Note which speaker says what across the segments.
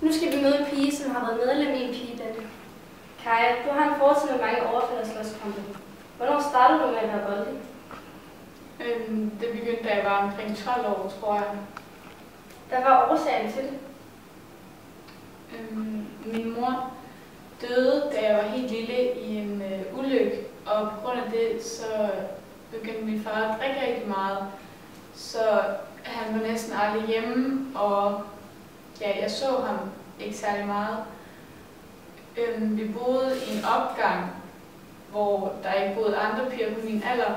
Speaker 1: Nu skal vi møde en pige, som har været medlem i en pigebande. Kaja, du har en fortid med mange overfald og slåskampe. Hvornår startede du med at være voldelig?
Speaker 2: Det begyndte, da jeg var omkring 12 år, tror jeg.
Speaker 1: Hvad var årsagen til det?
Speaker 2: Min mor døde, da jeg var helt lille i en ulykke, og på grund af det, så begyndte min far at drikke rigtig meget. Så han var næsten aldrig hjemme, og ja, jeg så ham ikke særlig meget. Vi boede i en opgang, hvor der ikke boede andre piger på min alder,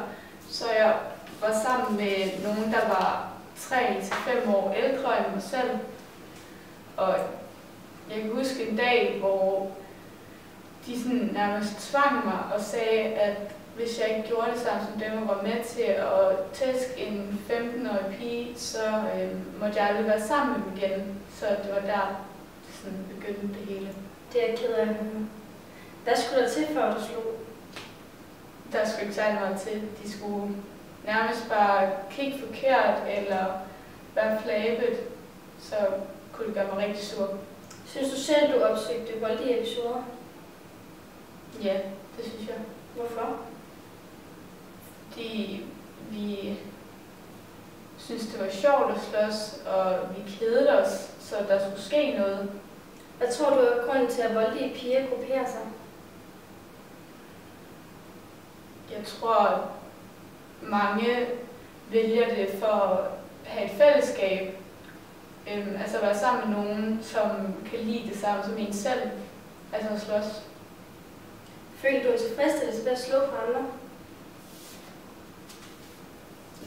Speaker 2: så jeg var sammen med nogen, der var 3-5 år ældre end mig selv. Og jeg kan huske en dag, hvor de sådan nærmest tvang mig og sagde, at hvis jeg ikke gjorde det samme som dem, og var med til at tæske en 15-årig pige, så måtte jeg aldrig være sammen med dem igen. Så det var der, det sådan begyndte det hele.
Speaker 1: Det er jeg ked af. Hvad skulle der til, før du slog?
Speaker 2: Der skulle ikke særlig meget til. De skulle nærmest bare kigge forkert eller være flabet, så kunne det gøre mig rigtig sur.
Speaker 1: Synes du selv, du opsøgte voldelige episoder?
Speaker 2: Ja, det synes jeg.
Speaker 1: Hvorfor?
Speaker 2: Fordi vi synes det var sjovt at slås, og vi kedede os, så der skulle ske noget.
Speaker 1: Hvad tror du er grunden til, at voldelige piger grupperer sig?
Speaker 2: Jeg tror, mange vælger det for at have et fællesskab. Altså at være sammen med nogen, som kan lide det samme som en selv. Altså at slås.
Speaker 1: Følte du en tilfredsstillelse ved at slå på andre?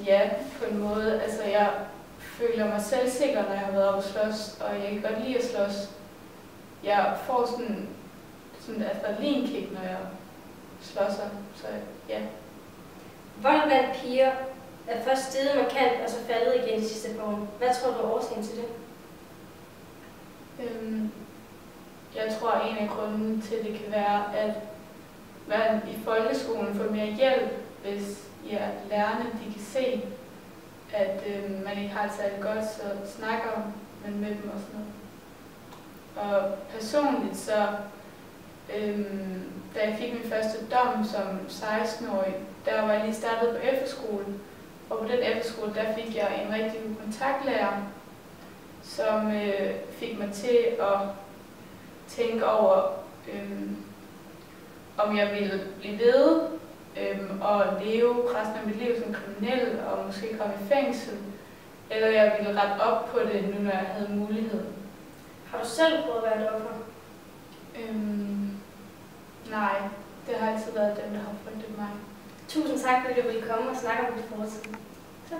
Speaker 2: Ja, på en måde. Altså jeg føler mig selvsikker, når jeg har været oppe at slås, og jeg kan godt lide at slås. Jeg får sådan et adrenalinkick, når jeg slåsser, så ja.
Speaker 1: Vold blandt piger er først steget markant, og så faldet igen de sidste par år. Hvad tror du er årsagen til det?
Speaker 2: Jeg tror, at en af grunden til det kan være, at man i folkeskolen får mere hjælp, hvis lærerne de kan se, at man ikke har det særlig godt, så snakker man med dem og sådan noget. Og personligt så, da jeg fik min første dom som 16-årig, der var jeg lige startet på efterskole. Og på den efterskole, der fik jeg en rigtig kontaktlærer, som fik mig til at tænke over, om jeg ville blive ved og leve resten af mit liv som kriminel og måske komme i fængsel, eller jeg ville rette op på det, nu når jeg havde mulighed.
Speaker 1: Har du selv prøvet at være et offer?
Speaker 2: Nej, det har altid været dem, der har frygtet mig.
Speaker 1: Tusind tak, fordi du ville komme og snakke om dit fortid. Tak.